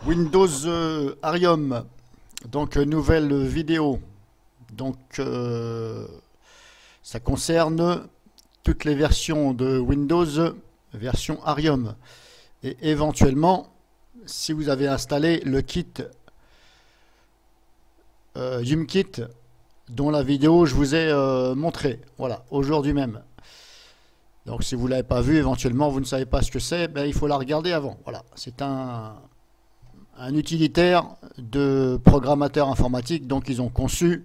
Windows Arium, donc nouvelle vidéo. Donc ça concerne toutes les versions de Windows, version Arium. Et éventuellement, si vous avez installé le kit YumKit, dont la vidéo je vous ai montré, voilà, aujourd'hui même. Donc si vous ne l'avez pas vu, éventuellement vous ne savez pas ce que c'est, ben, il faut la regarder avant. Voilà, c'est un utilitaire de programmateurs informatiques, donc ils ont conçu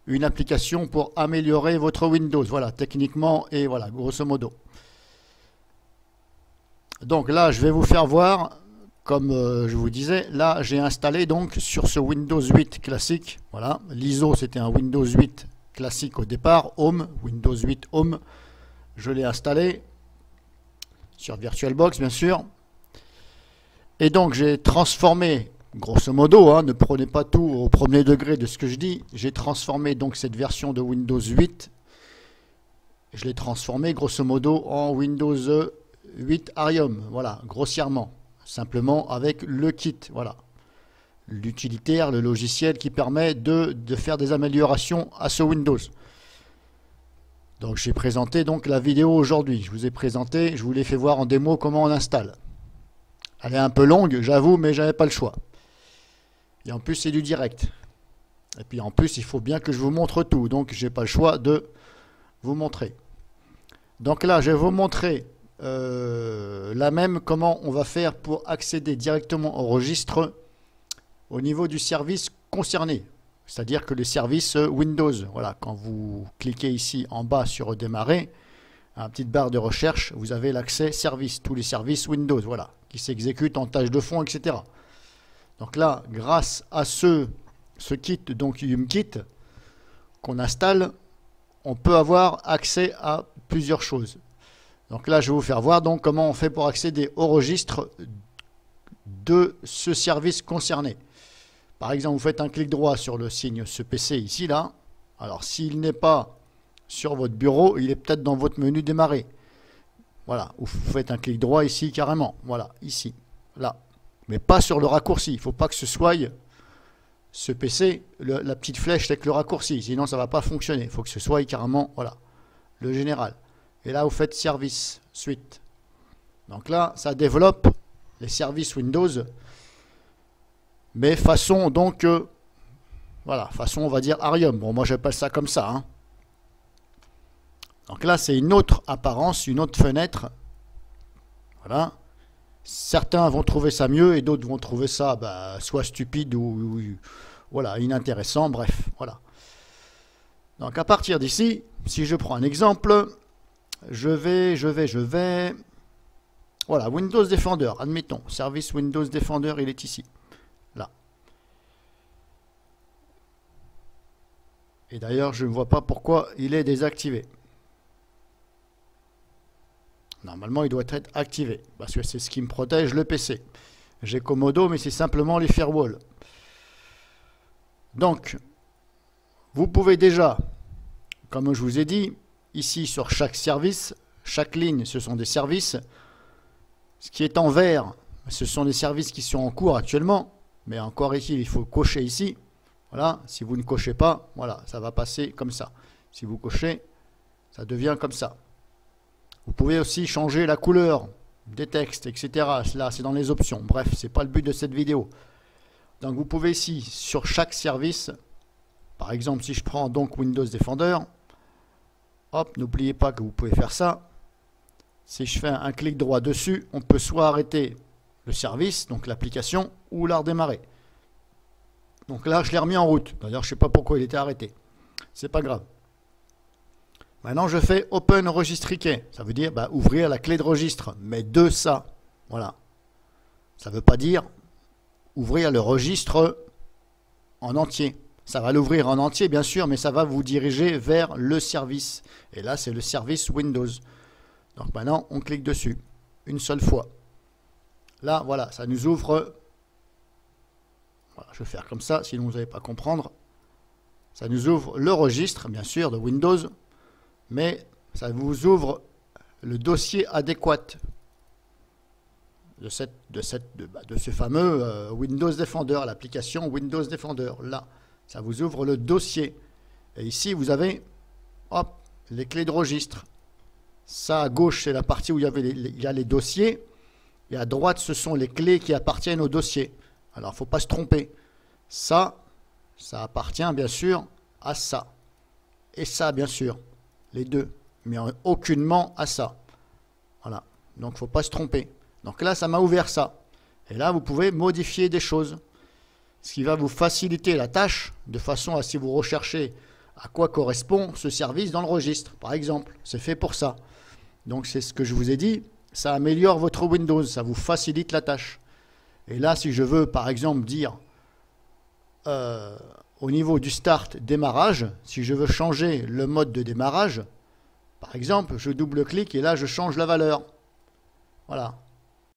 une application pour améliorer votre Windows, voilà, techniquement et voilà, grosso modo. Donc là, je vais vous faire voir, comme je vous disais, là j'ai installé donc sur ce Windows 8 classique, voilà, l'ISO c'était un Windows 8 classique au départ, Home, Windows 8 Home, je l'ai installé sur VirtualBox bien sûr. Et donc j'ai transformé, grosso modo, hein, ne prenez pas tout au premier degré de ce que je dis, j'ai transformé donc cette version de Windows 8, je l'ai transformé grosso modo en Windows 8 Arium, voilà, grossièrement, simplement avec le kit, voilà, l'utilitaire, le logiciel qui permet de faire des améliorations à ce Windows. Donc j'ai présenté donc la vidéo aujourd'hui, je vous ai présenté, je vous l'ai fait voir en démo comment on installe. Elle est un peu longue, j'avoue, mais j'avais pas le choix. Et en plus, c'est du direct. Et puis en plus, il faut bien que je vous montre tout. Donc, j'ai pas le choix de vous montrer. Donc là, je vais vous montrer là même comment on va faire pour accéder directement au registre au niveau du service concerné. C'est-à-dire que le service Windows, voilà, quand vous cliquez ici en bas sur redémarrer, à la petite barre de recherche, vous avez l'accès service, tous les services Windows, voilà, qui s'exécutent en tâche de fond, etc. Donc là, grâce à ce kit, donc YumKit, qu'on installe, on peut avoir accès à plusieurs choses. Donc là, je vais vous faire voir donc comment on fait pour accéder au registre de ce service concerné. Par exemple, vous faites un clic droit sur le signe ce PC ici, là. Alors, s'il n'est pas sur votre bureau, il est peut-être dans votre menu démarrer. Voilà, vous faites un clic droit ici carrément. Voilà, ici, là. Mais pas sur le raccourci. Il ne faut pas que ce soit ce PC, la petite flèche avec le raccourci. Sinon, ça ne va pas fonctionner. Il faut que ce soit carrément, voilà, le général. Et là, vous faites service, suite. Donc là, ça développe les services Windows. Mais façon, donc, voilà, façon, on va dire Arium. Bon, moi, j'appelle ça comme ça, hein. Donc là, c'est une autre apparence, une autre fenêtre. Voilà. Certains vont trouver ça mieux et d'autres vont trouver ça soit stupide ou voilà, inintéressant. Bref, voilà. Donc à partir d'ici, si je prends un exemple, je vais... Voilà, Windows Defender, admettons. Service Windows Defender, il est ici. Là. Et d'ailleurs, je ne vois pas pourquoi il est désactivé. Normalement, il doit être activé, parce que c'est ce qui me protège le PC. J'ai Comodo, mais c'est simplement les firewalls. Donc, vous pouvez déjà, comme je vous ai dit, ici sur chaque service, chaque ligne, ce sont des services. Ce qui est en vert, ce sont des services qui sont en cours actuellement. Mais encore ici, il faut cocher ici. Voilà, si vous ne cochez pas, voilà, ça va passer comme ça. Si vous cochez, ça devient comme ça. Vous pouvez aussi changer la couleur des textes, etc. Là, c'est dans les options. Bref, ce n'est pas le but de cette vidéo. Donc, vous pouvez ici, sur chaque service, par exemple, si je prends donc Windows Defender, hop, n'oubliez pas que vous pouvez faire ça. Si je fais un clic droit dessus, on peut soit arrêter le service, donc l'application, ou la redémarrer. Donc là, je l'ai remis en route. D'ailleurs, je ne sais pas pourquoi il était arrêté. C'est pas grave. Maintenant, je fais Open Registry Key. Ça veut dire ouvrir la clé de registre. Mais de ça, voilà. Ça ne veut pas dire ouvrir le registre en entier. Ça va l'ouvrir en entier, bien sûr, mais ça va vous diriger vers le service. Et là, c'est le service Windows. Donc maintenant, on clique dessus. Une seule fois. Là, voilà, ça nous ouvre... Voilà, je vais faire comme ça, sinon vous n'allez pas comprendre. Ça nous ouvre le registre, bien sûr, de Windows. Mais ça vous ouvre le dossier adéquat. de ce fameux Windows Defender, l'application Windows Defender. Là, ça vous ouvre le dossier. Et ici, vous avez hop, les clés de registre. Ça, à gauche, c'est la partie où il y a les dossiers. Et à droite, ce sont les clés qui appartiennent au dossier. Alors, il ne faut pas se tromper. Ça appartient bien sûr à ça. Et ça, bien sûr. Les deux. Mais aucunement à ça. Voilà. Donc, il ne faut pas se tromper. Donc là, ça m'a ouvert ça. Et là, vous pouvez modifier des choses. Ce qui va vous faciliter la tâche, de façon à si vous recherchez à quoi correspond ce service dans le registre. Par exemple, c'est fait pour ça. Donc, c'est ce que je vous ai dit. Ça améliore votre Windows. Ça vous facilite la tâche. Et là, si je veux, par exemple, dire au niveau du start démarrage, si je veux changer le mode de démarrage, par exemple, je double-clique et là, je change la valeur. Voilà.